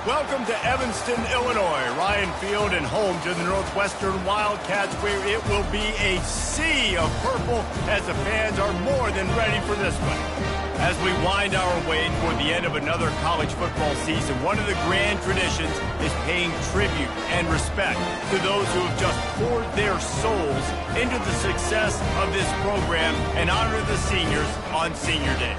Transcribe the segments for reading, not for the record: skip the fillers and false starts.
Welcome to Evanston, Illinois. Ryan Field and home to the Northwestern Wildcats, where it will be a sea of purple as the fans are more than ready for this one. As we wind our way toward the end of another college football season, one of the grand traditions is paying tribute and respect to those who have just poured their souls into the success of this program and honor the seniors on Senior Day.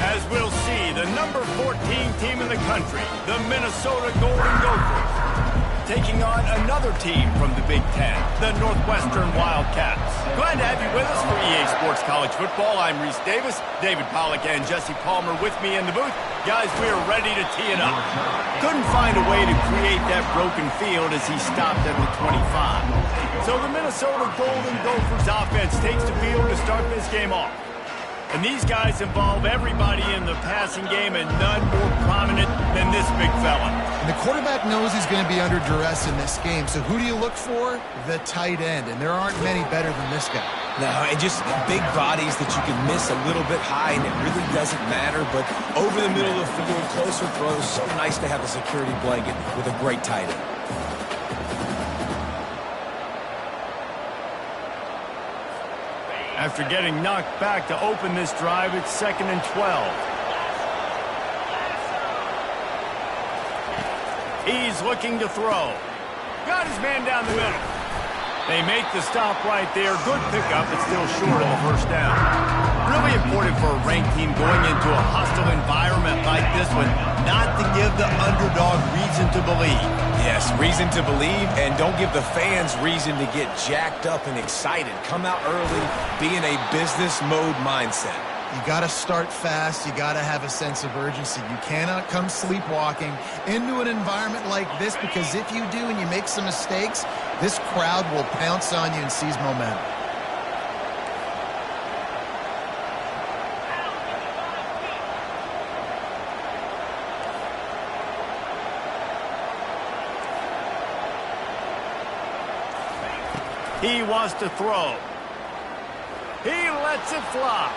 As we'll see, the number 14 team in the country, the Minnesota Golden Gophers, taking on another team from the Big Ten, the Northwestern Wildcats. Glad to have you with us for EA Sports College Football. I'm Reese Davis, David Pollack, and Jesse Palmer with me in the booth. Guys, we are ready to tee it up. Couldn't find a way to create that broken field as he stopped at the 25. So the Minnesota Golden Gophers offense takes the field to start this game off. And these guys involve everybody in the passing game, and none more prominent than this big fella. And the quarterback knows he's going to be under duress in this game. So who do you look for? The tight end. And there aren't many better than this guy. No, and just big bodies that you can miss a little bit high, and it really doesn't matter. But over the middle of the field, closer throws, so nice to have a security blanket with a great tight end. After getting knocked back to open this drive, it's 2nd and 12. He's looking to throw. Got his man down the middle. They make the stop right there. Good pickup, but still short of the first down. Really important for a ranked team going into a hostile environment like this one, not to give the underdog reason to believe. Yes, reason to believe, and don't give the fans reason to get jacked up and excited. Come out early, be in a business mode mindset. You got to start fast. You got to have a sense of urgency. You cannot come sleepwalking into an environment like this, because if you do and you make some mistakes, this crowd will pounce on you and seize momentum. He wants to throw. He lets it fly.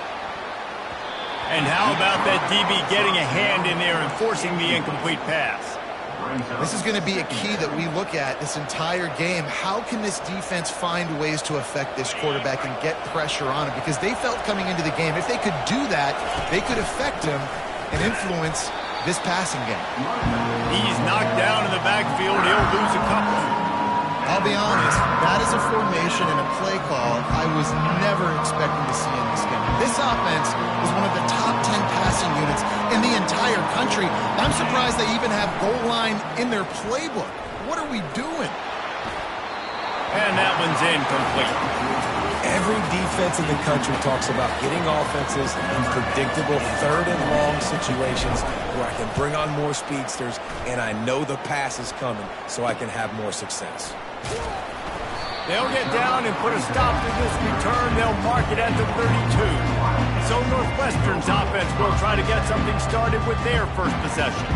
And how about that DB getting a hand in there and forcing the incomplete pass? This is going to be a key that we look at this entire game. How can this defense find ways to affect this quarterback and get pressure on him? Because they felt coming into the game, if they could do that, they could affect him and influence this passing game. He's knocked down in the backfield. He'll lose a couple. I'll be honest, that is a formation and a play call I was never expecting to see in this game. This offense is one of the top 10 passing units in the entire country. I'm surprised they even have goal line in their playbook. What are we doing? And that one's incomplete. Every defense in the country talks about getting offenses in predictable third and long situations where I can bring on more speedsters and I know the pass is coming so I can have more success. They'll get down and put a stop to this return. They'll mark it at the 32. So Northwestern's offense will try to get something started with their first possession.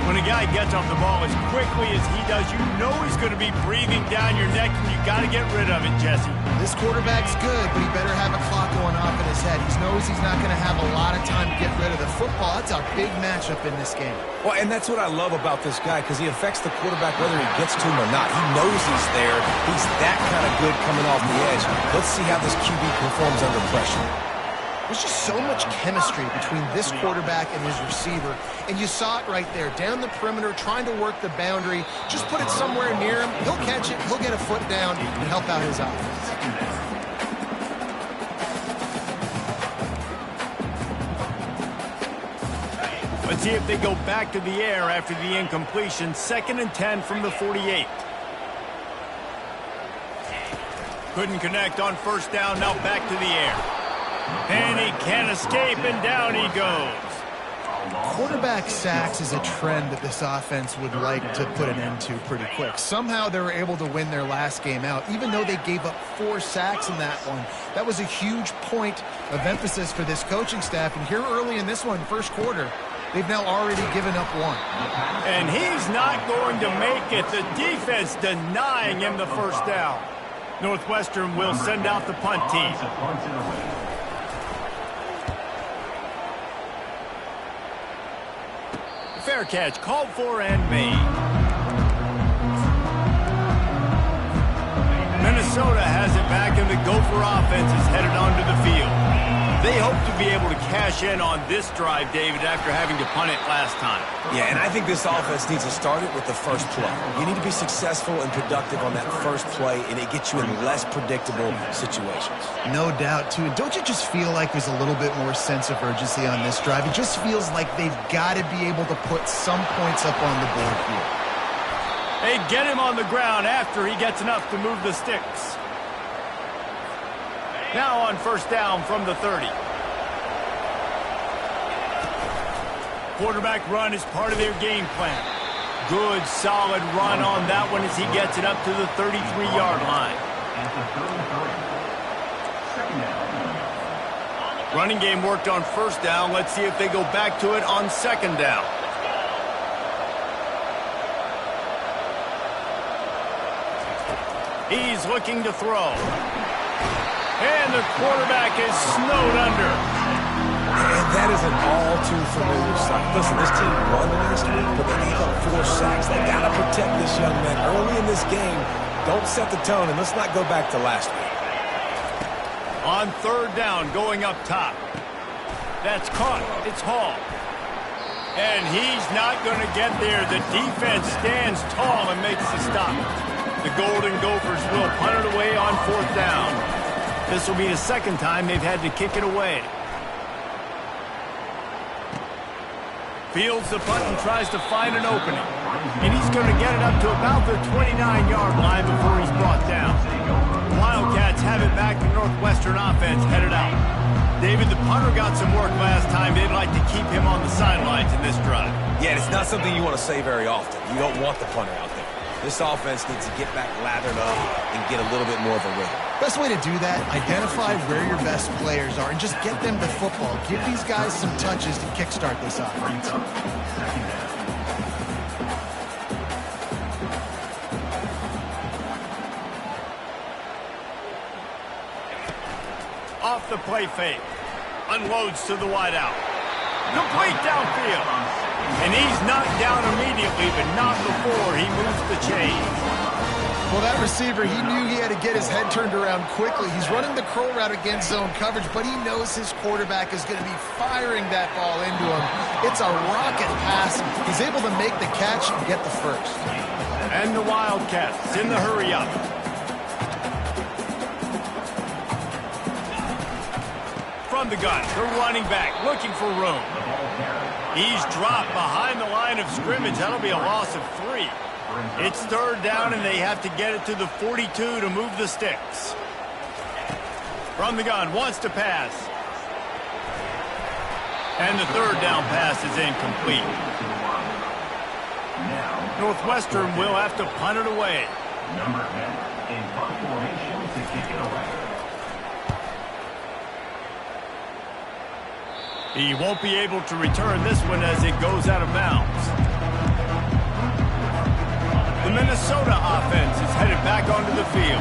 When a guy gets off the ball as quickly as he does, you know he's going to be breathing down your neck, and you got to get rid of it, Jesse. This quarterback's good, but he better have a clock going off in his head. He knows he's not going to have a lot of time to get rid of the football. It's a big matchup in this game. Well, and that's what I love about this guy, because he affects the quarterback whether he gets to him or not. He knows he's there. He's that kind of good coming off the edge. Let's see how this QB performs under pressure. There's just so much chemistry between this quarterback and his receiver, and you saw it right there, down the perimeter, trying to work the boundary. Just put it somewhere near him. He'll catch it. He'll get a foot down and help out his offense. Let's see if they go back to the air after the incompletion. 2nd and 10 from the 48. Couldn't connect on first down. Now back to the air. And he can't escape, and down he goes. Quarterback sacks is a trend that this offense would like to put an end to pretty quick. Somehow they were able to win their last game out, even though they gave up 4 sacks in that one. That was a huge point of emphasis for this coaching staff. And here early in this one, first quarter, they've now already given up 1. And he's not going to make it. The defense denying him the first down. Northwestern will send out the punt team. Fair Fair catch, called for and made. Minnesota has it back, and the Gopher offense is headed onto the field. They hope to be able to cash in on this drive, David, after having to punt it last time. Yeah, and I think this offense needs to start it with the first play. You need to be successful and productive on that first play, and it gets you in less predictable situations. No doubt, too. And don't you just feel like there's a little bit more sense of urgency on this drive? It just feels like they've got to be able to put some points up on the board here. They get him on the ground after he gets enough to move the sticks. Now on first down from the 30. Quarterback run is part of their game plan. Good, solid run on that one as he gets it up to the 33-yard line. Running game worked on first down. Let's see if they go back to it on second down. He's looking to throw. And the quarterback is snowed under. And that is an all-too-familiar sight. Listen, this team won last week, but they gave up 4 sacks. They got to protect this young man early in this game. Don't set the tone, and let's not go back to last week. On third down, going up top. That's caught. It's Hall. And he's not going to get there. The defense stands tall and makes the stop. The Golden Gophers will punt it away on fourth down. This will be the second time they've had to kick it away. Fields the punt and tries to find an opening. And he's going to get it up to about the 29-yard line before he's brought down. Wildcats have it back. The Northwestern offense headed out. David, the punter got some work last time. They'd like to keep him on the sidelines in this drive. Yeah, it's not something you want to say very often. You don't want the punter out there. This offense needs to get back lathered up and get a little bit more of a rhythm. Best way to do that, identify where your best players are and just get them the football. Give these guys some touches to kickstart this offense. Off the play fake. Unloads to the wideout. Complete downfield. And he's knocked down immediately, but not before he moves the chains. Well, that receiver, he knew he had to get his head turned around quickly. He's running the crow route against zone coverage, but he knows his quarterback is going to be firing that ball into him. It's a rocket pass. He's able to make the catch and get the first. And the Wildcats in the hurry up. From the gun, the running back looking for room. He's dropped behind the line of scrimmage. That'll be a loss of 3. It's third down, and they have to get it to the 42 to move the sticks. From the gun, wants to pass. And the third down pass is incomplete. Northwestern will have to punt it away. Number 10 in punt formation to kick it away. He won't be able to return this one as it goes out of bounds. The Minnesota offense is headed back onto the field.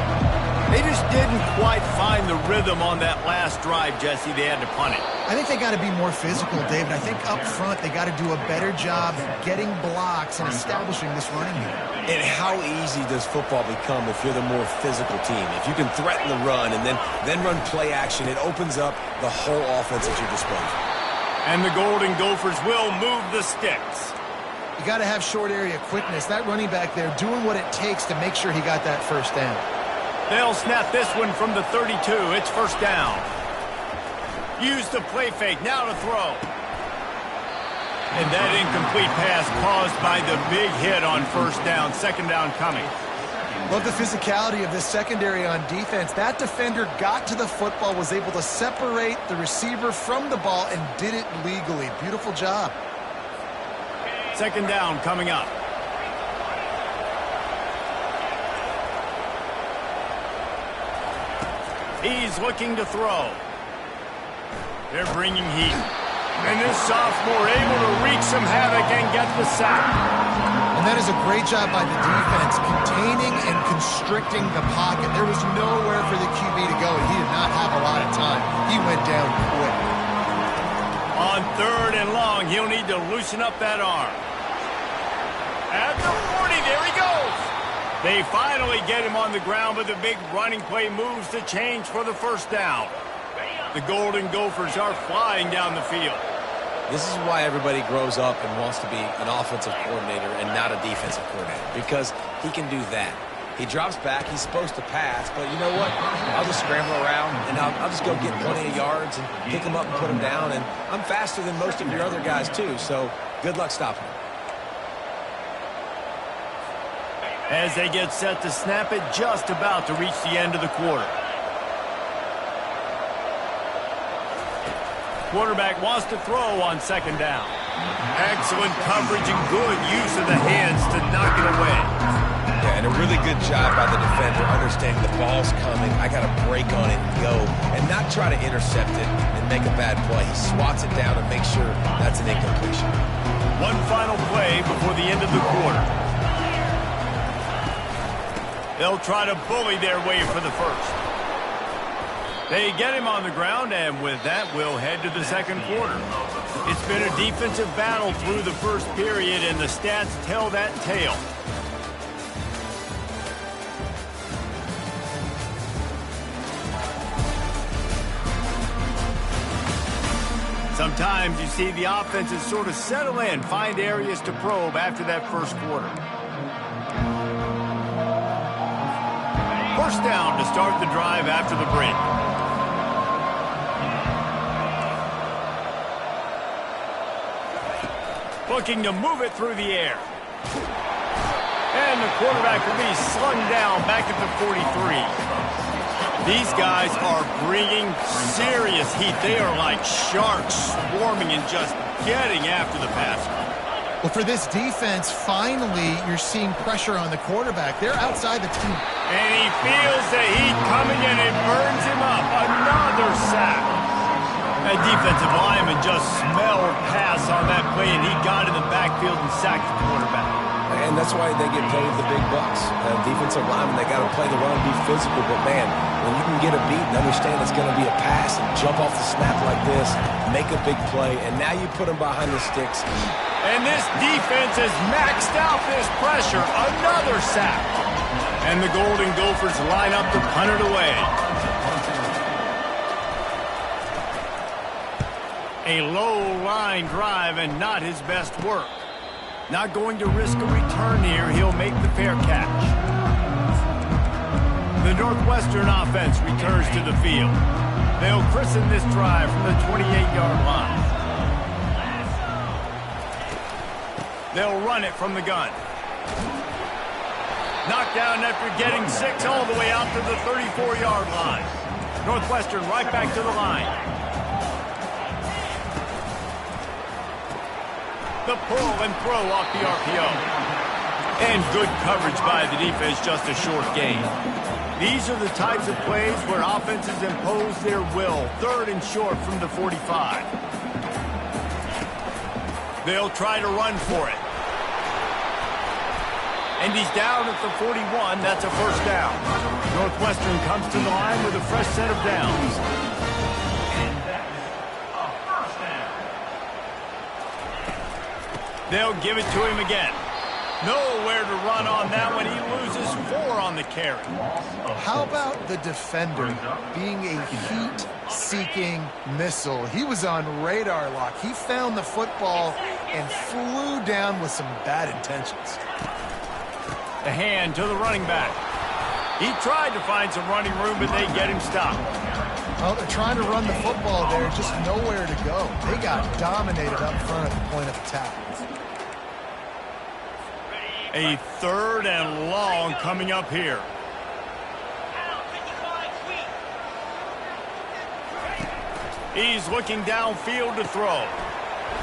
They just didn't quite find the rhythm on that last drive, Jesse. They had to punt it. I think they got to be more physical, David. I think up front they got to do a better job getting blocks and establishing this running game. And how easy does football become if you're the more physical team? If you can threaten the run and then run play action, it opens up the whole offense at your disposal. And the Golden Gophers will move the sticks. You got to have short area quickness. That running back there doing what it takes to make sure he got that first down. They'll snap this one from the 32. It's first down. Use the play fake. Now to throw. And that incomplete pass caused by the big hit on first down. Second down coming. Love the physicality of this secondary on defense. That defender got to the football, was able to separate the receiver from the ball, and did it legally. Beautiful job. Second down coming up. He's looking to throw. They're bringing heat. And this sophomore able to wreak some havoc and get the sack. And that is a great job by the defense, containing and constricting the pocket. There was nowhere for the QB to go, and he did not have a lot of time. He went down quick. On third and long, he'll need to loosen up that arm. At the 40, there he goes. They finally get him on the ground, but the big running play moves the change for the first down. The Golden Gophers are flying down the field. This is why everybody grows up and wants to be an offensive coordinator and not a defensive coordinator, because he can do that. He drops back, he's supposed to pass, but you know what? I'll just scramble around, and I'll just go get plenty of yards and pick him up and put him down, and I'm faster than most of your other guys too, so good luck stopping him. As they get set to snap it, just about to reach the end of the quarter. Quarterback wants to throw on second down. Excellent coverage and good use of the hands to knock it away. Yeah, and a really good job by the defender understanding the ball's coming. I got to break on it and go, and not try to intercept it and make a bad play. He swats it down and makes sure that's an incompletion. One final play before the end of the quarter. They'll try to bully their way for the first. They get him on the ground, and with that, we'll head to the second quarter. It's been a defensive battle through the first period, and the stats tell that tale. Sometimes you see the offenses sort of settle in, find areas to probe after that first quarter. First down to start the drive after the break. Looking to move it through the air. And the quarterback will be slung down back at the 43. These guys are bringing serious heat. They are like sharks swarming and just getting after the passer. Well, for this defense, finally, you're seeing pressure on the quarterback. They're outside the team. And he feels the heat coming and it burns him up. Another sack. That defensive lineman just smelled pass on that play, and he got in the backfield and sacked the quarterback. And that's why they get paid the big bucks. Defensive linemen, they got to play the run, be physical. But, man, when you can get a beat and understand it's going to be a pass and jump off the snap like this, make a big play, and now you put them behind the sticks. And this defense has maxed out this pressure. Another sack. And the Golden Gophers line up to punt it away. A low-line drive and not his best work. Not going to risk a return here. He'll make the fair catch. The Northwestern offense returns to the field. They'll christen this drive from the 28-yard line. They'll run it from the gun. Knocked down after getting 6 all the way out to the 34-yard line. Northwestern right back to the line. The pull and throw off the RPO. And good coverage by the defense, just a short gain. These are the types of plays where offenses impose their will. Third and short from the 45. They'll try to run for it. And he's down at the 41. That's a first down. Northwestern comes to the line with a fresh set of downs. They'll give it to him again. Nowhere to run on that one. He loses 4 on the carry. How about the defender being a heat-seeking missile? He was on radar lock. He found the football and flew down with some bad intentions. The hand to the running back. He tried to find some running room, but they get him stopped. Well, they're trying to run the football there, just nowhere to go. They got dominated up front at the point of attack. A third and long coming up here. He's looking downfield to throw.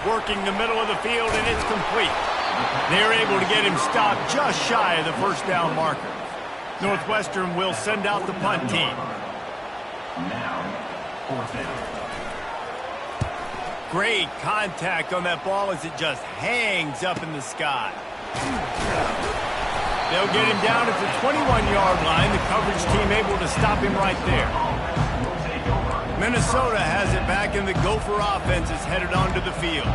Working the middle of the field, and it's complete. They're able to get him stopped just shy of the first down marker. Northwestern will send out the punt team. Now, fourth down. Great contact on that ball as it just hangs up in the sky. They'll get him down at the 21-yard line. The coverage team able to stop him right there. Minnesota has it back, and the Gopher offense is headed onto the field.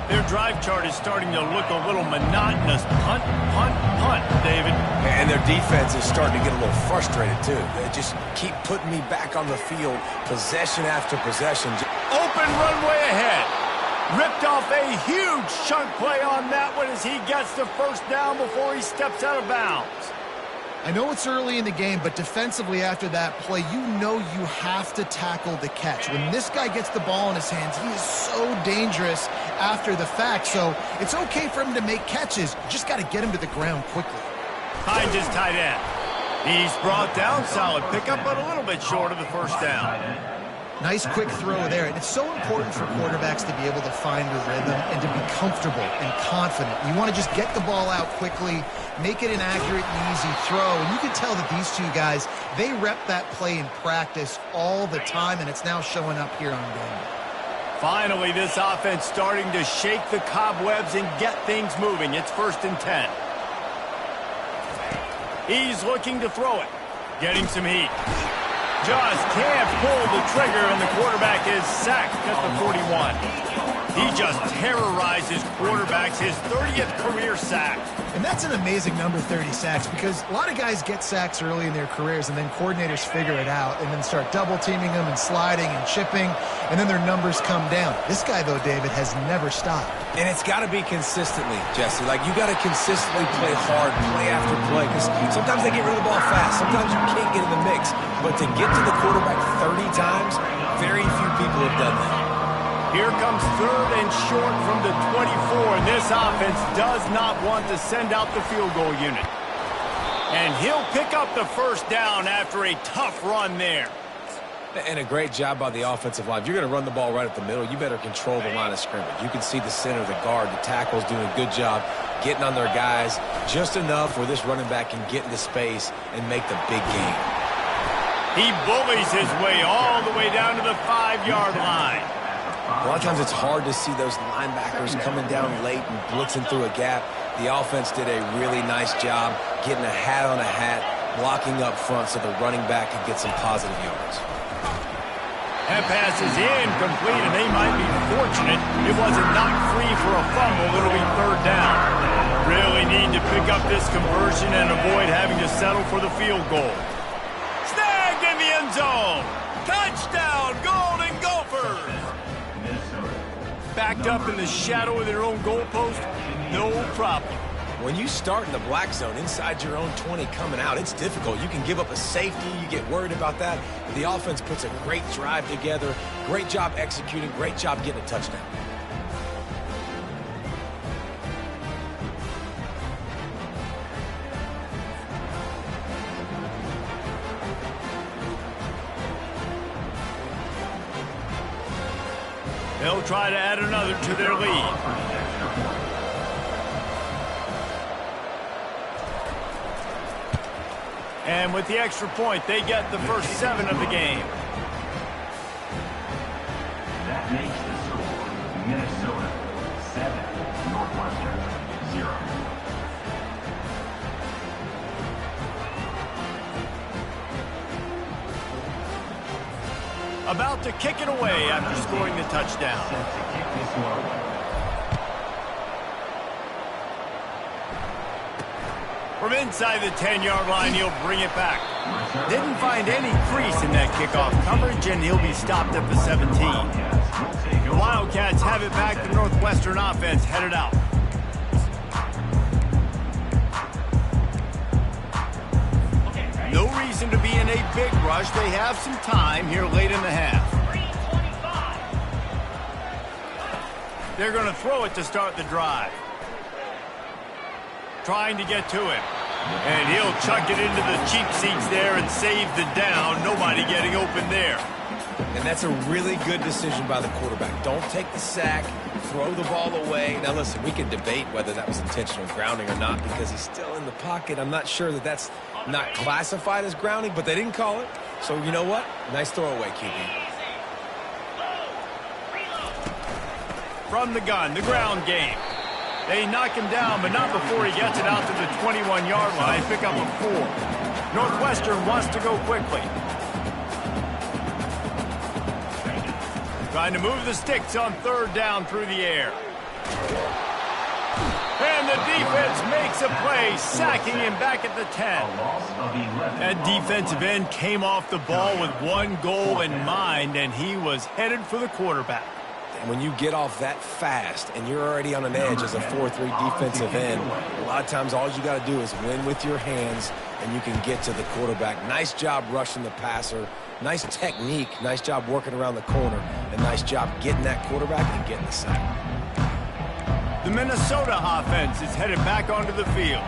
Their drive chart is starting to look a little monotonous. Punt, punt, punt, David. And their defense is starting to get a little frustrated, too. They just keep putting me back on the field, possession after possession. Open runway ahead. Ripped off a huge chunk play on that one as he gets the first down before he steps out of bounds. I know it's early in the game, but defensively after that play, you know you have to tackle the catch. When this guy gets the ball in his hands, he is so dangerous after the fact. So it's okay for him to make catches. You just got to get him to the ground quickly. Finds his tight end. He's brought down. Solid pickup, but a little bit short of the first down. Nice quick throw there. And it's so important for quarterbacks to be able to find a rhythm and to be comfortable and confident. You want to just get the ball out quickly, make it an accurate and easy throw. And you can tell that these two guys, they rep that play in practice all the time, and it's now showing up here on game. Finally, this offense starting to shake the cobwebs and get things moving. It's 1st and 10. He's looking to throw it. Getting some heat. Just can't pull the trigger, and the quarterback is sacked at the 41. He just terrorizes quarterbacks, his 30th career sack. And that's an amazing number, 30 sacks, because a lot of guys get sacks early in their careers, and then coordinators figure it out and then start double-teaming them and sliding and chipping, and then their numbers come down. This guy, though, David, has never stopped. And it's got to be consistently, Jesse. Like, you got to consistently play hard, play after play, because sometimes they get rid of the ball fast. Sometimes you can't get in the mix. But to get to the quarterback 30 times, very few people have done that. Here comes 3rd and short from the 24, and this offense does not want to send out the field goal unit. And he'll pick up the first down after a tough run there. And a great job by the offensive line. If you're going to run the ball right up the middle, you better control the line of scrimmage. You can see the center, the guard, the tackles doing a good job getting on their guys just enough where this running back can get into space and make the big game. He bullies his way all the way down to the 5-yard line. A lot of times it's hard to see those linebackers coming down late and blitzing through a gap. The offense did a really nice job getting a hat on a hat, blocking up front so the running back could get some positive yards. That pass is incomplete, and they might be fortunate it wasn't knocked free for a fumble. It'll be 3rd down. Really need to pick up this conversion and avoid having to settle for the field goal. Snagged in the end zone. Touchdown, Golden Gophers. Backed up in the shadow of their own goalpost, no problem. When you start in the black zone inside your own 20 coming out, it's difficult. You can give up a safety. You get worried about that. The offense puts a great drive together. Great job executing. Great job getting a touchdown. They'll try to add another to their lead. And with the extra point, they get the first 7 of the game. That makes the score Minnesota 7, Northwestern 0. About to kick it away after scoring the touchdown. Set to kick this one. From inside the 10-yard line, he'll bring it back. Didn't find any crease in that kickoff coverage, and he'll be stopped at the 17. The Wildcats have it back. The Northwestern offense headed out. No reason to be in a big rush. They have some time here late in the half. They're going to throw it to start the drive. Trying to get to him. And he'll chuck it into the cheap seats there and save the down. Nobody getting open there. And that's a really good decision by the quarterback. Don't take the sack, throw the ball away. Now, listen, we can debate whether that was intentional grounding or not because he's still in the pocket. I'm not sure that that's not classified as grounding, but they didn't call it. So, you know what? Nice throwaway, QB. From the gun, the ground game. They knock him down, but not before he gets it out to the 21-yard line. Pick up a 4. Northwestern wants to go quickly. Trying to move the sticks on 3rd down through the air. And the defense makes a play, sacking him back at the 10. That defensive end came off the ball with one goal in mind, and he was headed for the quarterback. And when you get off that fast and you're already on an edge as a 4-3 defensive end, a lot of times all you got to do is win with your hands, and you can get to the quarterback. Nice job rushing the passer. Nice technique. Nice job working around the corner. And nice job getting that quarterback and getting the sack. The Minnesota offense is headed back onto the field.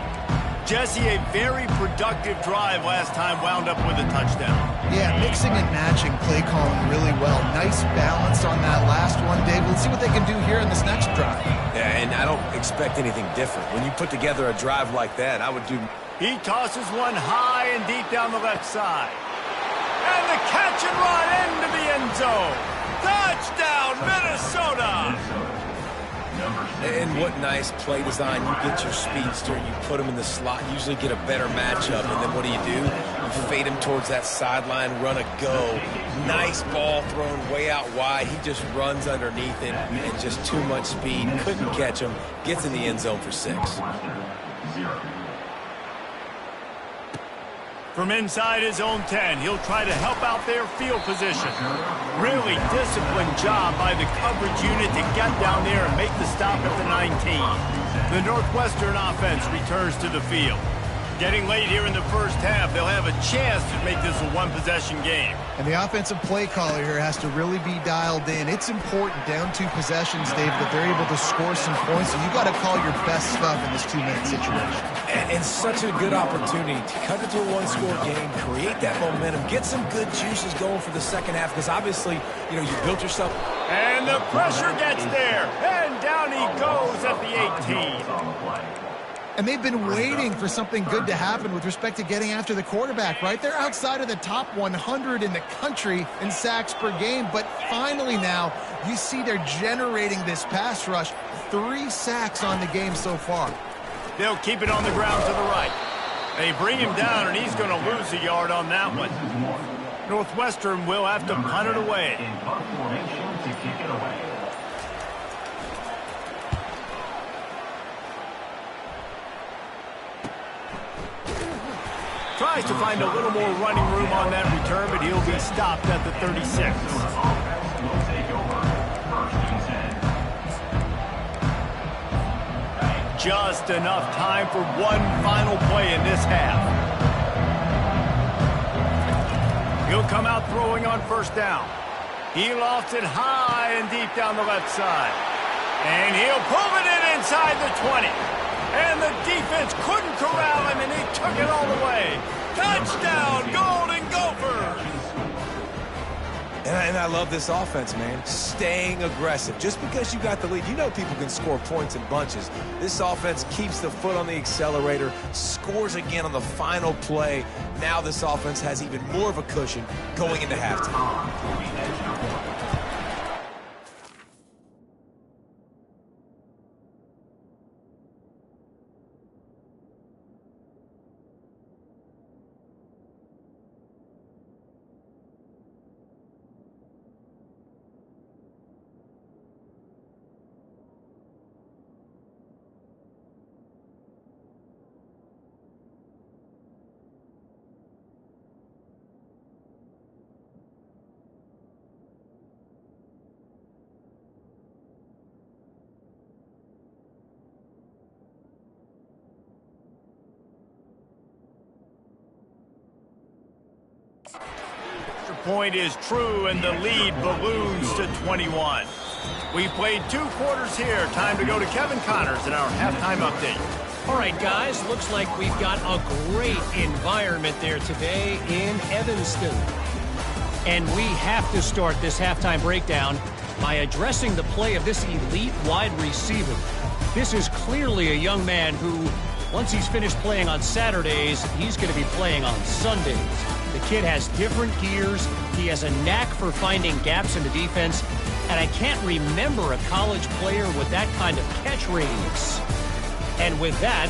Jesse, a very productive drive last time, wound up with a touchdown. Yeah, mixing and matching play calling really well. Nice balance on that last one, Dave. Let's see what they can do here in this next drive. Yeah, and I don't expect anything different. When you put together a drive like that, I would do... He tosses one high and deep down the left side. And the catch and run into the end zone. Touchdown, Minnesota! And what nice play design. You get your speedster, you put him in the slot, usually get a better matchup, and then what do? You fade him towards that sideline, run a go. Nice ball thrown way out wide. He just runs underneath it, and just too much speed. Couldn't catch him. Gets in the end zone for 6. From inside his own 10, he'll try to help out their field position. Really disciplined job by the coverage unit to get down there and make the stop at the 19. The Northwestern offense returns to the field. Getting late here in the first half, they'll have a chance to make this a one-possession game. And the offensive play caller here has to really be dialed in. It's important down 2 possessions, Dave, that they're able to score some points. So you got to call your best stuff in this 2-minute situation. And such a good opportunity to cut it to a 1-score game, create that momentum, get some good juices going for the second half, because obviously, you built yourself. And the pressure gets there, and down he goes at the 18. And they've been waiting for something good to happen with respect to getting after the quarterback, right? They're outside of the top 100 in the country in sacks per game, but finally now you see they're generating this pass rush. 3 sacks on the game so far. They'll keep it on the ground to the right. They bring him down, and he's going to lose a yard on that one. Northwestern will have to punt it away. Tries to find a little more running room on that return, but he'll be stopped at the 36. Just enough time for one final play in this half. He'll come out throwing on first down. He lofts it high and deep down the left side. And he'll pull it in inside the 20. And the defense couldn't corral him, and he took it all the way. Touchdown, Golden Gophers! And I love this offense, man. Staying aggressive. Just because you got the lead, people can score points in bunches. This offense keeps the foot on the accelerator, scores again on the final play. Now this offense has even more of a cushion going into halftime. Point is true, and the lead balloons to 21. We played 2 quarters here. Time to go to Kevin Connors in our halftime update. All right, guys, looks like we've got a great environment there today in Evanston. And we have to start this halftime breakdown by addressing the play of this elite wide receiver. This is clearly a young man who, once he's finished playing on Saturdays, he's going to be playing on Sundays. The kid has different gears. He has a knack for finding gaps in the defense. And I can't remember a college player with that kind of catch radius. And with that,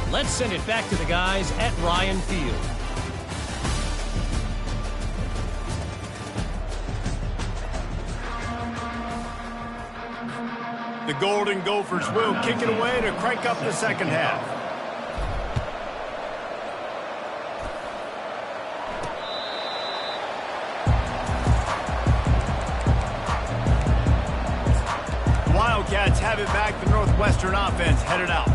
let's send it back to the guys at Ryan Field. The Golden Gophers will kick it away to crank up the second half. The Wildcats have it back. The Northwestern offense headed out.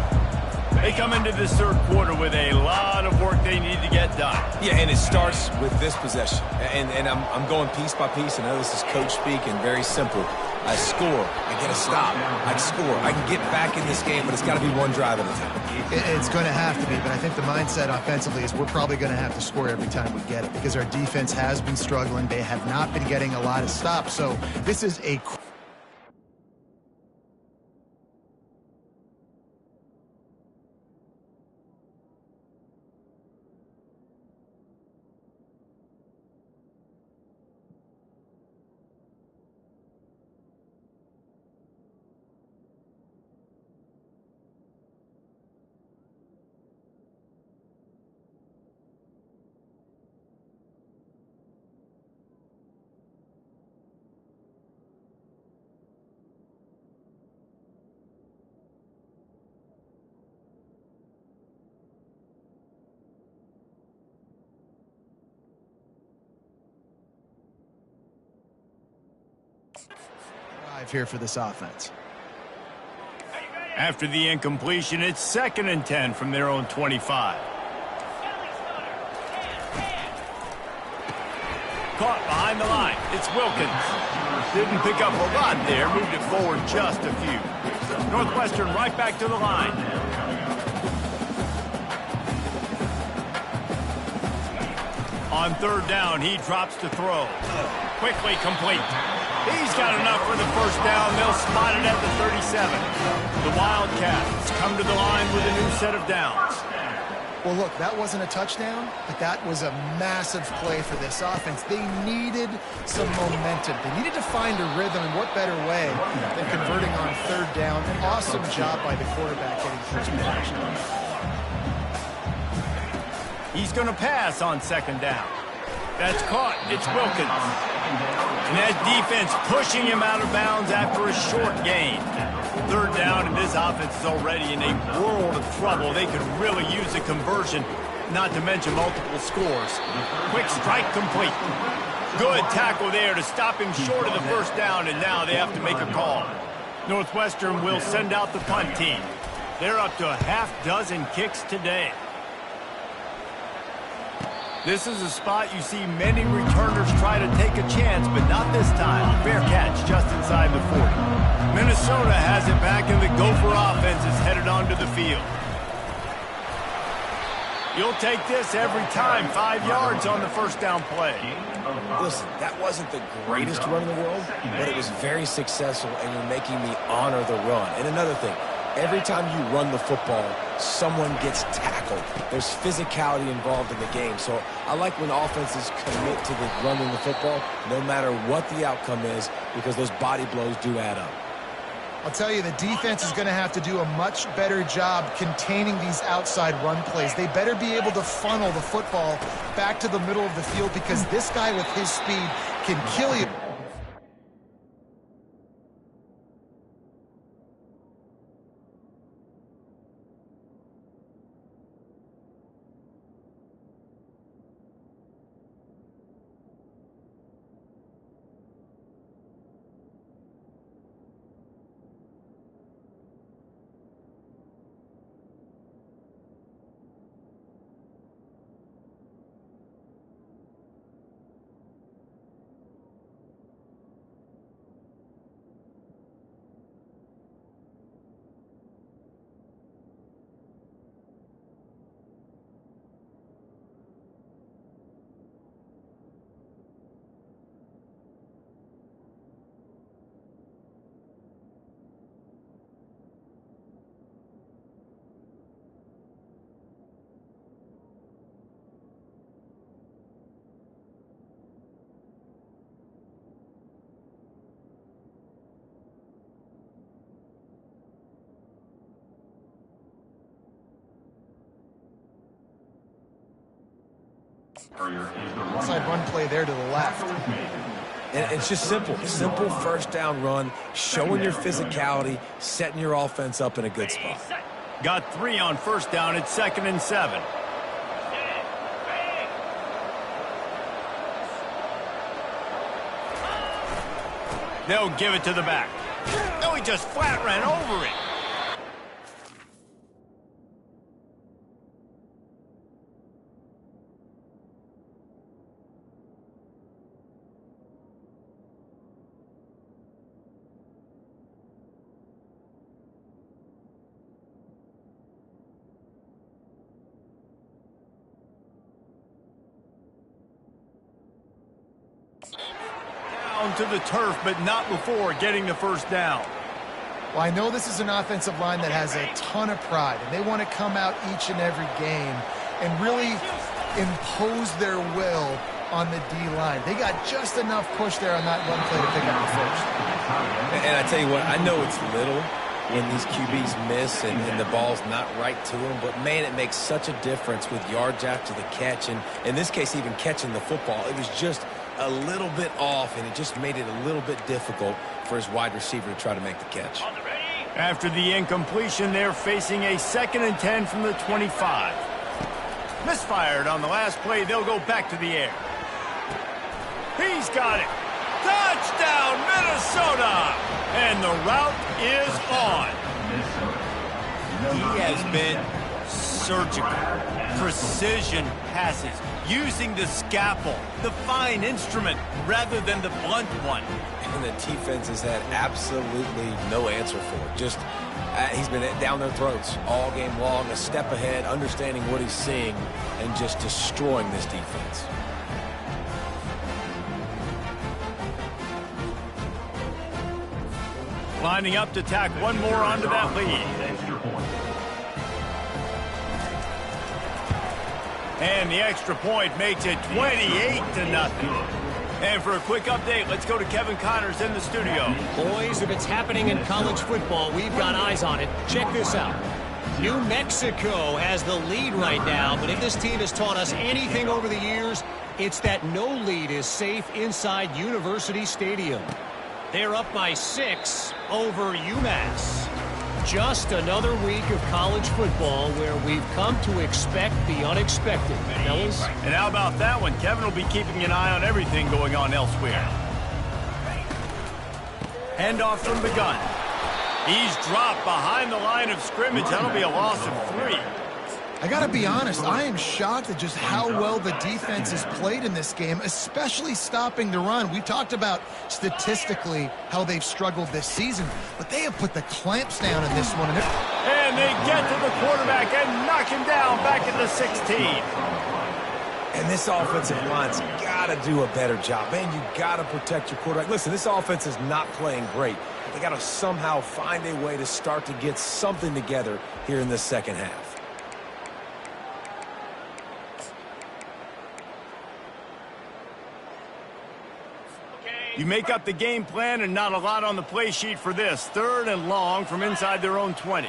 They come into this third quarter with a lot of work they need to get done. Yeah, and it starts with this possession. And I'm going piece by piece. I know this is coach speak and very simple. I score. I get a stop. I score. I can get back in this game, but it's got to be one drive at a time. It's going to have to be, but I think the mindset offensively is we're probably going to have to score every time we get it because our defense has been struggling. They have not been getting a lot of stops. So this is a drive here for this offense. After the incompletion, it's 2nd and 10 from their own 25. Caught behind the line. It's Wilkins. Didn't pick up a lot there. Moved it forward just a few. Northwestern right back to the line. On 3rd down, he drops to throw. Quickly complete. He's got enough for the first down. They'll spot it at the 37. The Wildcats come to the line with a new set of downs. Well, look, that wasn't a touchdown, but that was a massive play for this offense. They needed some momentum. They needed to find a rhythm, and what better way than converting on 3rd down. An awesome job by the quarterback getting first possession. He's going to pass on 2nd down. That's caught. It's Wilkins. And that defense pushing him out of bounds after a short gain. 3rd down, and this offense is already in a world of trouble. They could really use a conversion, not to mention multiple scores. Quick strike complete. Good tackle there to stop him short of the first down, and now they have to make a call. Northwestern will send out the punt team. They're up to a half-dozen kicks today. This is a spot you see many returners try to take a chance, but not this time. Fair catch just inside the 40. Minnesota has it back, and the Gopher offense is headed onto the field. You'll take this every time. 5 yards on the first down play. Listen, that wasn't the greatest run in the world, but it was very successful, and you're making me honor the run. And another thing, every time you run the football, someone gets tackled. There's physicality involved in the game. So I like when offenses commit to the running the football, no matter what the outcome is, because those body blows do add up. I'll tell you, the defense is going to have to do a much better job containing these outside run plays. They better be able to funnel the football back to the middle of the field because this guy with his speed can kill you. Outside run play there to the left. And it's just simple. Simple first down run, showing your physicality, setting your offense up in a good spot. Got 3 on first down. It's 2nd and 7. They'll give it to the back. No, he just flat ran over it. To the turf, but not before getting the first down. Well, I know this is an offensive line that has a ton of pride, and they want to come out each and every game and really impose their will on the D-line. They got just enough push there on that run play to pick up the first. And I tell you what, I know it's little when these QBs miss and the ball's not right to them, but man, it makes such a difference with yards after the catch, and in this case, even catching the football. It was just a little bit off, and it just made it a little bit difficult for his wide receiver to try to make the catch. After the incompletion, they're facing a 2nd and 10 from the 25. Misfired on the last play. They'll go back to the air. He's got it. Touchdown, Minnesota! And the route is on. He has been surgical. Precision passes. Using the scalpel, the fine instrument, rather than the blunt one. And the defense has had absolutely no answer for it. Just, he's been down their throats all game long, a step ahead, understanding what he's seeing, and just destroying this defense. Lining up to tack one more onto that lead. And the extra point makes it 28-0. And for a quick update, let's go to Kevin Connors in the studio. Boys, if it's happening in college football, we've got eyes on it. Check this out. New Mexico has the lead right now, but if this team has taught us anything over the years, it's that no lead is safe inside University Stadium. They're up by 6 over UMass. Just another week of college football where we've come to expect the unexpected, fellas. And how about that one? Kevin will be keeping an eye on everything going on elsewhere. Handoff from the gun. He's dropped behind the line of scrimmage. That'll be a loss of 3. I got to be honest, I am shocked at just how well the defense has played in this game, especially stopping the run. We talked about statistically how they've struggled this season, but they have put the clamps down in this one. And they get to the quarterback and knock him down back at the 16. And this offensive line's got to do a better job. Man, you got to protect your quarterback. Listen, this offense is not playing great. They got to somehow find a way to start to get something together here in the second half. You make up the game plan and not a lot on the play sheet for this. 3rd and long from inside their own 20.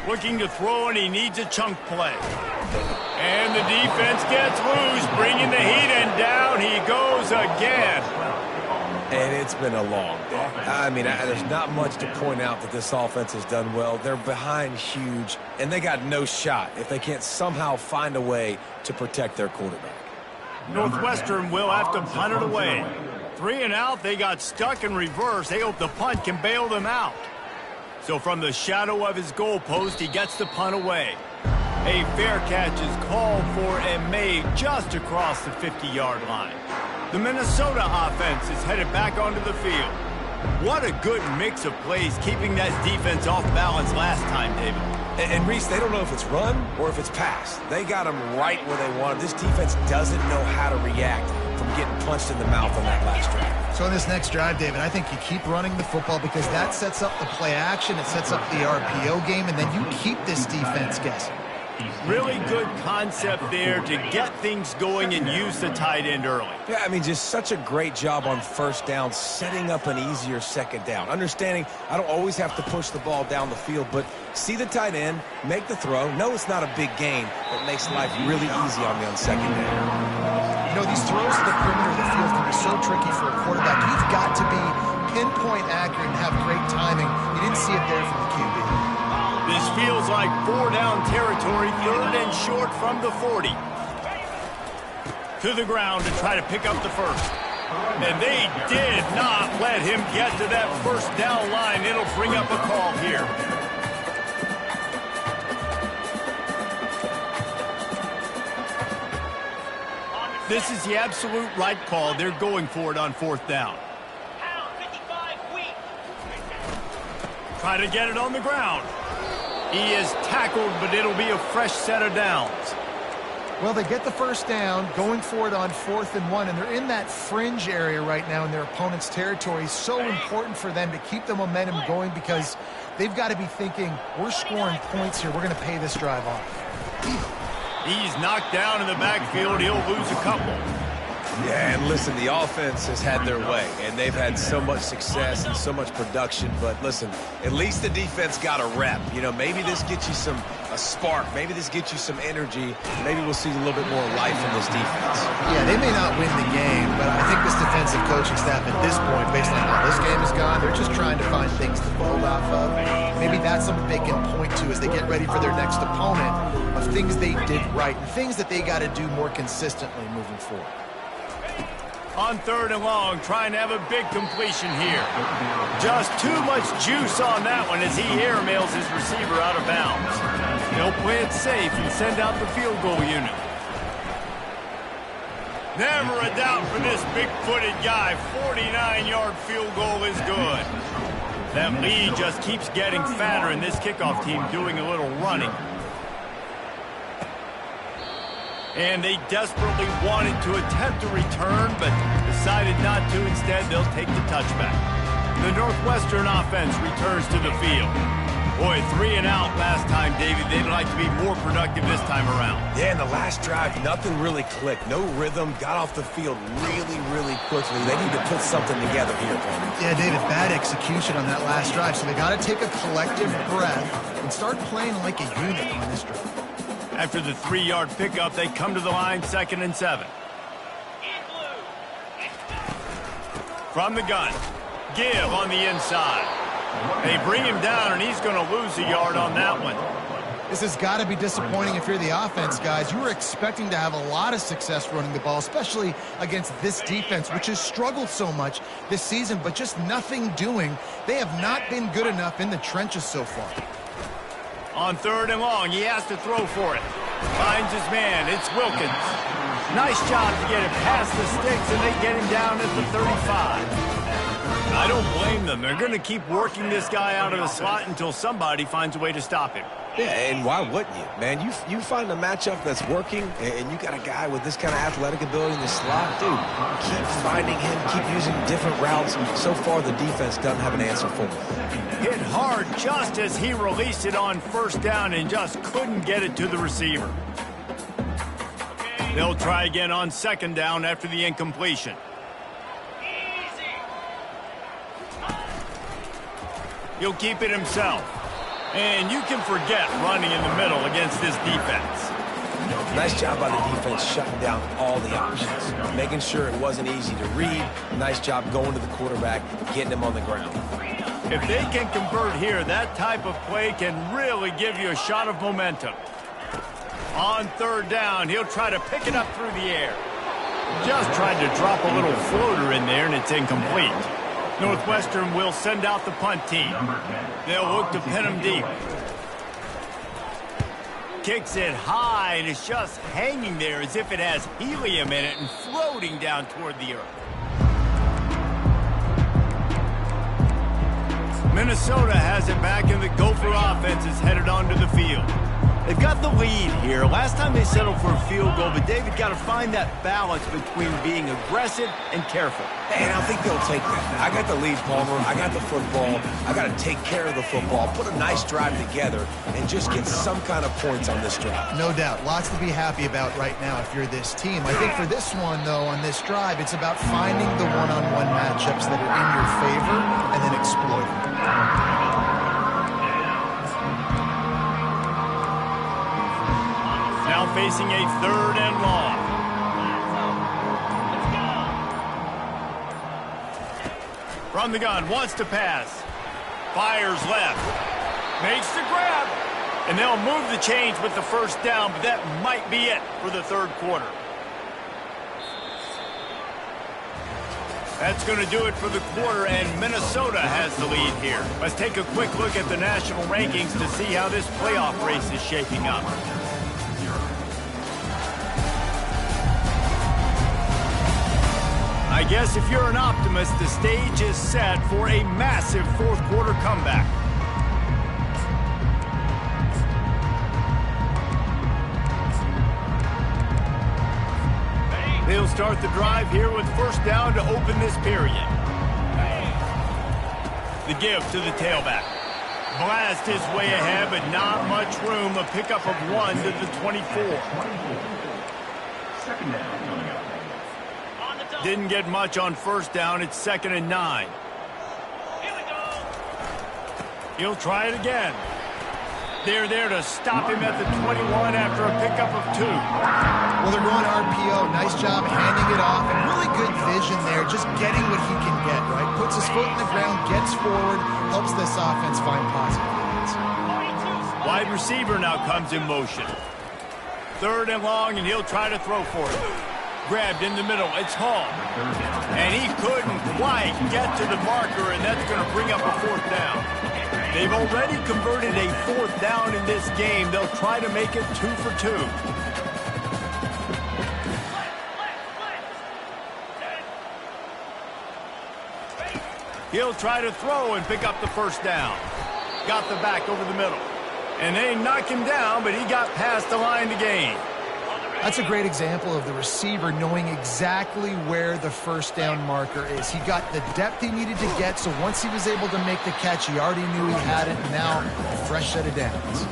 Looking to throw, and he needs a chunk play. And the defense gets loose, bringing the heat, and down he goes again. And it's been a long day. I mean, there's not much to point out that this offense has done well. They're behind huge, and they got no shot if they can't somehow find a way to protect their quarterback. Northwestern will have to punt it away. 3 and out, they got stuck in reverse. They hope the punt can bail them out. So from the shadow of his goalpost, he gets the punt away. A fair catch is called for and made just across the 50-yard line. The Minnesota offense is headed back onto the field. What a good mix of plays, keeping that defense off balance last time, David. And Reese, they don't know if it's run or if it's pass. They got them right where they want them. This defense doesn't know how to react from getting punched in the mouth on that last drive. So in this next drive, David, I think you keep running the football because that sets up the play action, it sets up the RPO game, and then you keep this defense guessing. Really good concept there to get things going and use the tight end early. Yeah, I mean, just such a great job on first down, setting up an easier second down. Understanding I don't always have to push the ball down the field, but see the tight end, make the throw. No, it's not a big gain, but makes life really easy on me on second down. You know, these throws to the perimeter of the field can be so tricky for a quarterback. You've got to be pinpoint accurate and have great timing. You didn't see it there from the QB. This feels like 4-down territory, 3rd and short from the 40. To the ground to try to pick up the first. And they did not let him get to that first down line. It'll bring up a call here. This is the absolute right call. They're going for it on 4th down. Try to get it on the ground. He is tackled, but it'll be a fresh set of downs. Well, they get the first down, going for it on 4th and 1, and they're in that fringe area right now in their opponent's territory. So important for them to keep the momentum going because they've got to be thinking, we're scoring points here. We're going to pay this drive off. He's knocked down in the backfield. He'll lose a couple. Yeah, and listen, the offense has had their way, and they've had so much success and so much production. But listen, at least the defense got a rep. You know, maybe this gets you a spark. Maybe this gets you some energy. Maybe we'll see a little bit more life in this defense. Yeah, they may not win the game, but I think this defensive coaching staff at this point, based on how this game has gone, they're just trying to find things to build off of. Maybe that's something they can point to as they get ready for their next opponent of things they did right and things that they got to do more consistently moving forward. On 3rd and long, trying to have a big completion here. Just too much juice on that one as he airmails his receiver out of bounds. They'll play it safe and send out the field goal unit. Never a doubt for this big-footed guy. 49-yard field goal is good. That lead just keeps getting fatter, and this kickoff team doing a little running. And they desperately wanted to attempt a return, but decided not to. Instead, they'll take the touchback. The Northwestern offense returns to the field. Boy, 3 and out last time, David. They'd like to be more productive this time around. Yeah, in the last drive, nothing really clicked. No rhythm, got off the field really quickly. They need to put something together here, Tony. Yeah, David, bad execution on that last drive, so they got to take a collective breath and start playing like a unit on this drive. After the 3-yard pickup, they come to the line, 2nd and 7. From the gun, give on the inside. They bring him down, and he's going to lose a yard on that one. This has got to be disappointing if you're the offense, guys. You were expecting to have a lot of success running the ball, especially against this defense, which has struggled so much this season, but just nothing doing. They have not been good enough in the trenches so far. On 3rd and long, he has to throw for it. Finds his man. It's Wilkins. Nice job to get it past the sticks, and they get him down at the 35. I don't blame them. They're going to keep working this guy out of the slot until somebody finds a way to stop him. Yeah, and why wouldn't you? Man, you find a matchup that's working, and you got a guy with this kind of athletic ability in the slot, dude, keep finding him, keep using different routes. So far, the defense doesn't have an answer for him. Hit hard just as he released it on 1st down and just couldn't get it to the receiver. They'll try again on 2nd down after the incompletion. He'll keep it himself. And you can forget running in the middle against this defense. Nice job by the defense shutting down all the options, making sure it wasn't easy to read. Nice job going to the quarterback, getting him on the ground. If they can convert here, that type of play can really give you a shot of momentum. On 3rd down, he'll try to pick it up through the air. Just tried to drop a little floater in there, and it's incomplete. Northwestern will send out the punt team. They'll look to pin him deep. Kicks it high, and it's just hanging there as if it has helium in it and floating down toward the earth. Minnesota has it back, and the Gopher offense is headed onto the field. They've got the lead here. Last time they settled for a field goal, but David got to find that balance between being aggressive and careful. And I think they'll take that. I got the lead, Palmer. I got the football. I got to take care of the football, put a nice drive together, and just get some kind of points on this drive. No doubt. Lots to be happy about right now if you're this team. I think for this one, though, on this drive, it's about finding the one-on-one matchups that are in your favor and then exploiting them. Now facing a 3rd and long. From the gun, wants to pass. Fires left. Makes the grab. And they'll move the chains with the first down, but that might be it for the 3rd quarter. That's going to do it for the quarter, and Minnesota has the lead here. Let's take a quick look at the national rankings to see how this playoff race is shaping up. I guess if you're an optimist, the stage is set for a massive 4th quarter comeback. They'll start the drive here with first down to open this period. The give to the tailback. Blast his way ahead, but not much room. A pickup of 1 to the 24. Second down coming up. Didn't get much on first down. It's 2nd and 9. He'll try it again. They're there to stop him at the 21 after a pickup of 2. Well, they're going RPO. Nice job handing it off. And really good vision there, just getting what he can get, right? Puts his foot in the ground, gets forward, helps this offense find positive points. Wide receiver now comes in motion. 3rd and long, and he'll try to throw for it. Grabbed in the middle. It's Hall. And he couldn't quite get to the marker, and that's going to bring up a 4th down. They've already converted a 4th down in this game. They'll try to make it 2 for 2. He'll try to throw and pick up the first down. Got the back over the middle. And they knock him down, but he got past the line to gain. That's a great example of the receiver knowing exactly where the first down marker is. He got the depth he needed to get, so once he was able to make the catch, he already knew he had it, and now a fresh set of downs.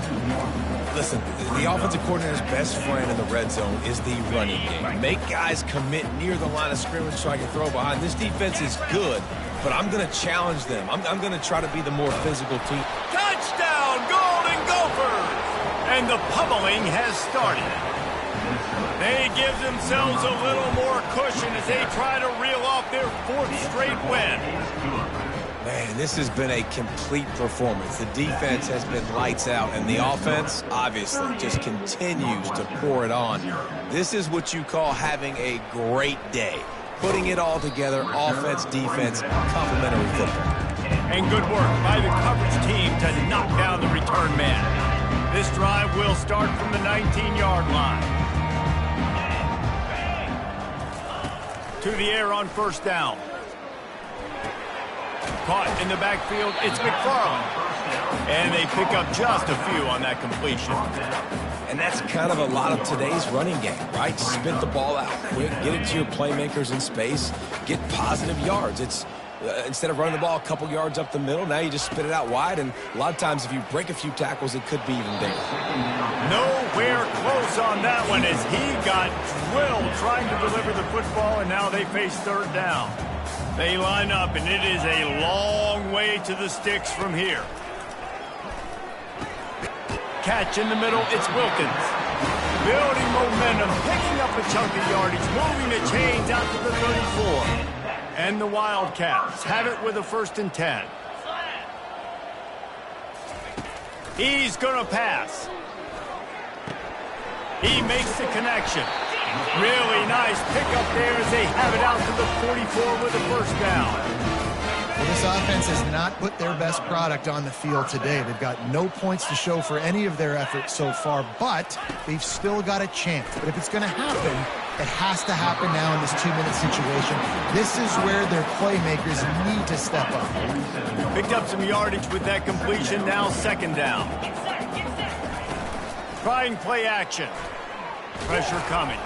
Listen, the offensive coordinator's best friend in the red zone is the running game. Make guys commit near the line of scrimmage so I can throw behind. This defense is good, but I'm going to challenge them. I'm going to try to be the more physical team. Touchdown, Golden Gophers! And the pummeling has started. They give themselves a little more cushion as they try to reel off their 4th straight win. Man, this has been a complete performance. The defense has been lights out, and the offense, obviously, just continues to pour it on. This is what you call having a great day. Putting it all together, offense, defense, complementary football. And good work by the coverage team to knock down the return man. This drive will start from the 19-yard line. To the air on first down. Caught in the backfield, it's McFarland. And they pick up just a few on that completion. And that's kind of a lot of today's running game, right? Spit the ball out quick, get it to your playmakers in space, get positive yards. It's instead of running the ball a couple yards up the middle, now you just spit it out wide, and a lot of times if you break a few tackles, it could be even bigger. Nowhere close on that one as he got drilled trying to deliver the football, and now they face 3rd down. They line up, and it is a long way to the sticks from here. Catch in the middle, it's Wilkins. Building momentum, picking up a chunk of yardage, moving the chains out to the 34. And the Wildcats have it with a 1st and 10. He's going to pass. He makes the connection. Really nice pickup there as they have it out to the 44 with a 1st down. Well, this offense has not put their best product on the field today. They've got no points to show for any of their efforts so far, but they've still got a chance. But if it's going to happen, it has to happen now in this 2-minute situation. This is where their playmakers need to step up. Picked up some yardage with that completion, now 2nd down. Trying play action. Pressure coming.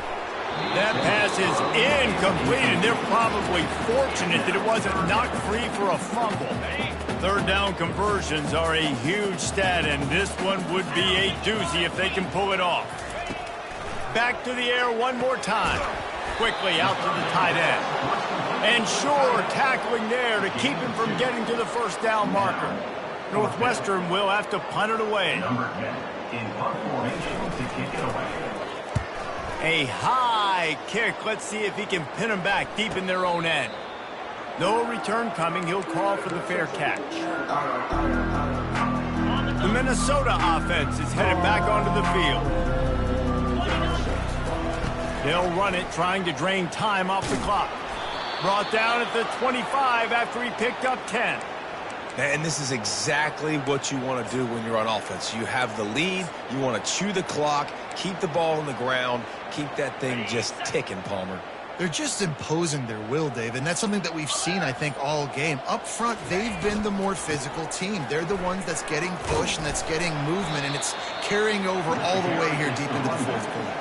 That pass is incomplete, and they're probably fortunate that it wasn't knocked free for a fumble. Third down conversions are a huge stat, and this one would be a doozy if they can pull it off. Back to the air one more time. Quickly out to the tight end. And sure, tackling there to keep him from getting to the first down marker. Northwestern will have to punt it away. Number 10 in punt formation to kick it away. A high kick. Let's see if he can pin them back deep in their own end. No return coming. He'll call for the fair catch. The Minnesota offense is headed back onto the field. They'll run it, trying to drain time off the clock. Brought down at the 25 after he picked up 10. And this is exactly what you want to do when you're on offense. You have the lead. You want to chew the clock, keep the ball on the ground, keep that thing just ticking, Palmer. They're just imposing their will, Dave, and that's something that we've seen, I think, all game. Up front, they've been the more physical team. They're the ones that's getting pushed and that's getting movement, and it's carrying over all the way here deep into the fourth quarter.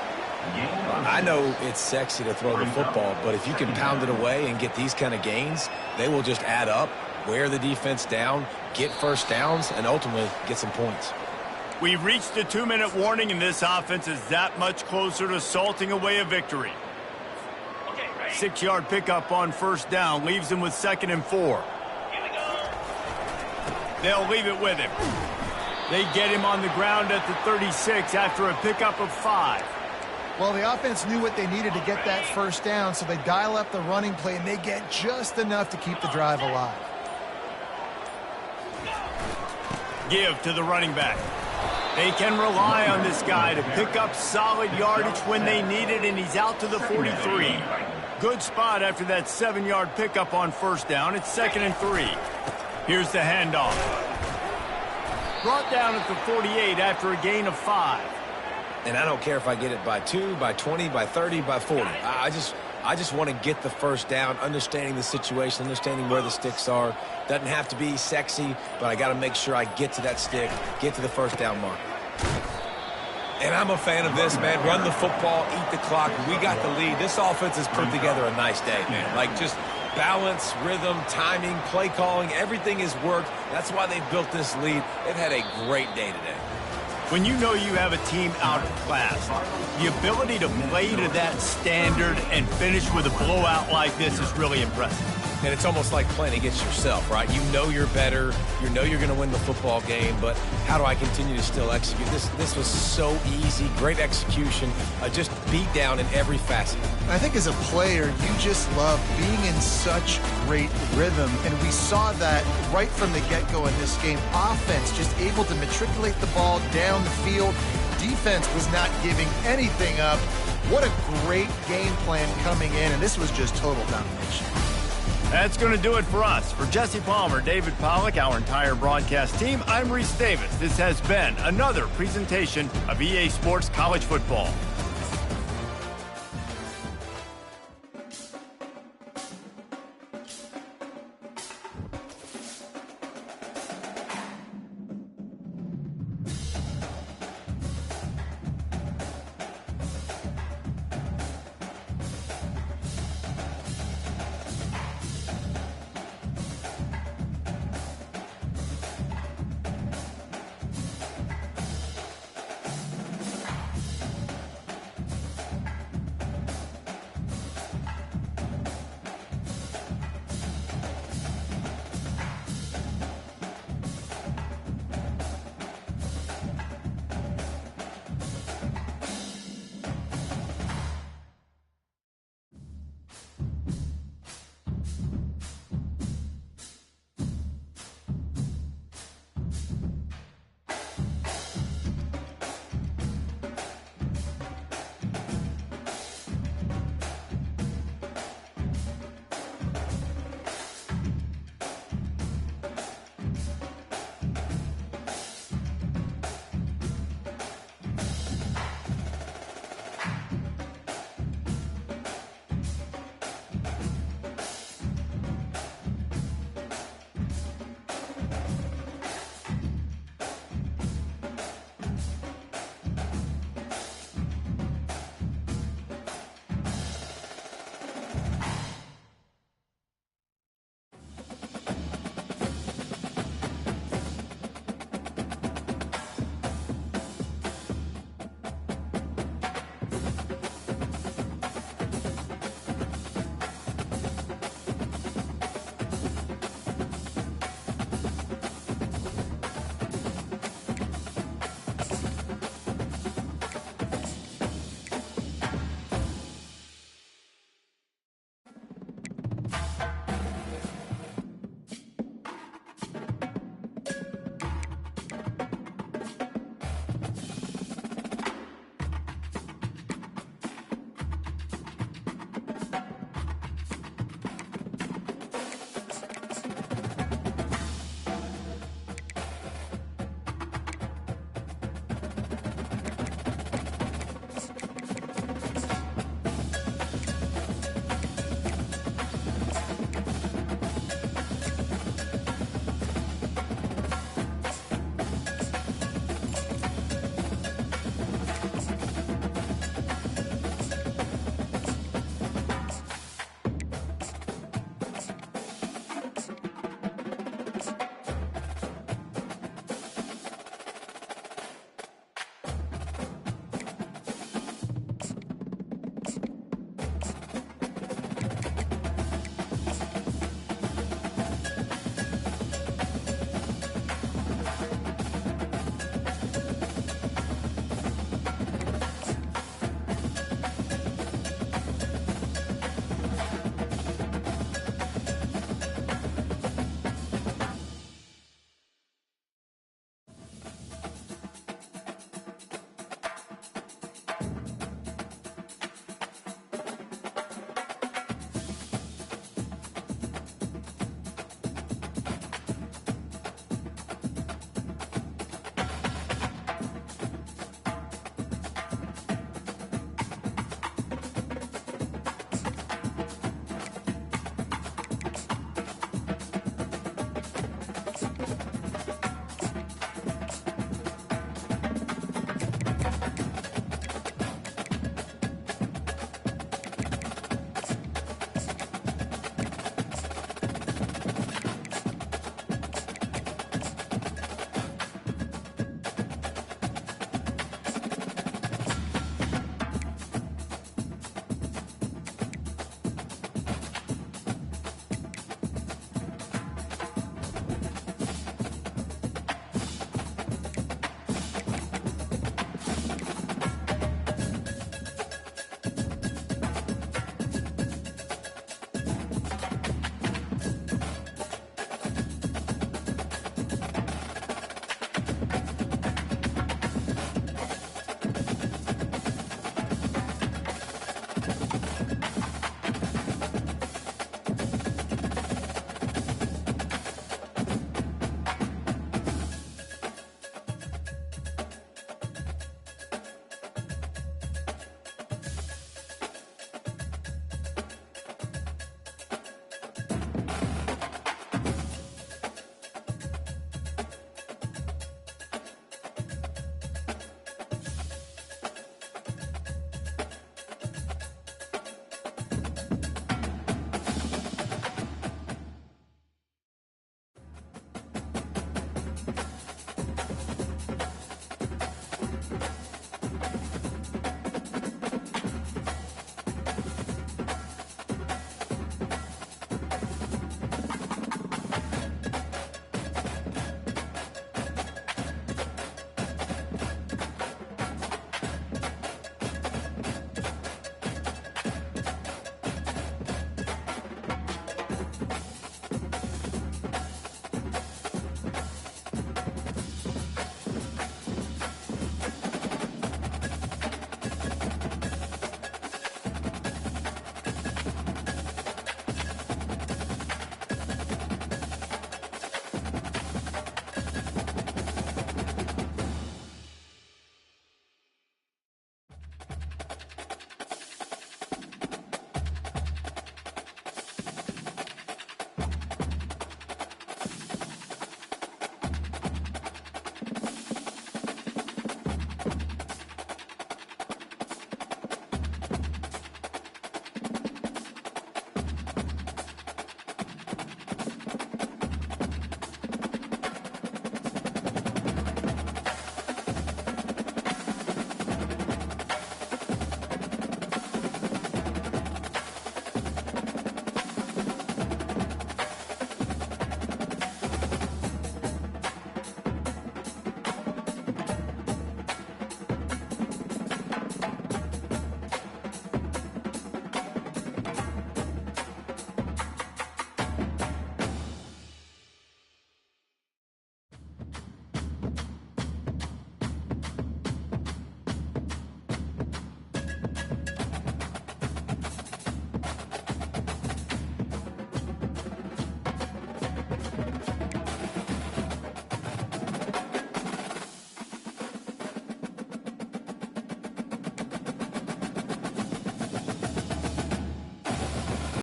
I know it's sexy to throw the football, but if you can pound it away and get these kind of gains, they will just add up, wear the defense down, get first downs, and ultimately get some points. We've reached a 2-minute warning, and this offense is that much closer to salting away a victory. 6-yard pickup on first down leaves them with 2nd and 4. They'll leave it with him. They get him on the ground at the 36 after a pickup of 5. Well, the offense knew what they needed to get that first down, so they dial up the running play, and they get just enough to keep the drive alive. Give to the running back. They can rely on this guy to pick up solid yardage when they need it, and he's out to the 43. Good spot after that 7-yard pickup on first down. It's 2nd and 3. Here's the handoff. Brought down at the 48 after a gain of 5. And I don't care if I get it by 2, by 20, by 30, by 40. I just want to get the first down, understanding the situation, understanding where the sticks are. Doesn't have to be sexy, but I got to make sure I get to that stick, get to the first down mark. And I'm a fan of this, man. Run the football, eat the clock. We got the lead. This offense has put together a nice day, man. Like, just balance, rhythm, timing, play calling, everything has worked. That's why they built this lead. They've had a great day today. When you know you have a team outclassed, the ability to play to that standard and finish with a blowout like this is really impressive. And it's almost like playing against yourself, right? You know you're better. You know you're going to win the football game, but how do I continue to still execute? This was so easy, great execution, just beat down in every facet. I think as a player, you just love being in such great rhythm, and we saw that right from the get-go in this game. Offense just able to matriculate the ball down the field. Defense was not giving anything up. What a great game plan coming in, and this was just total domination. That's going to do it for us. For Jesse Palmer, David Pollack, our entire broadcast team, I'm Reese Davis. This has been another presentation of EA Sports College Football.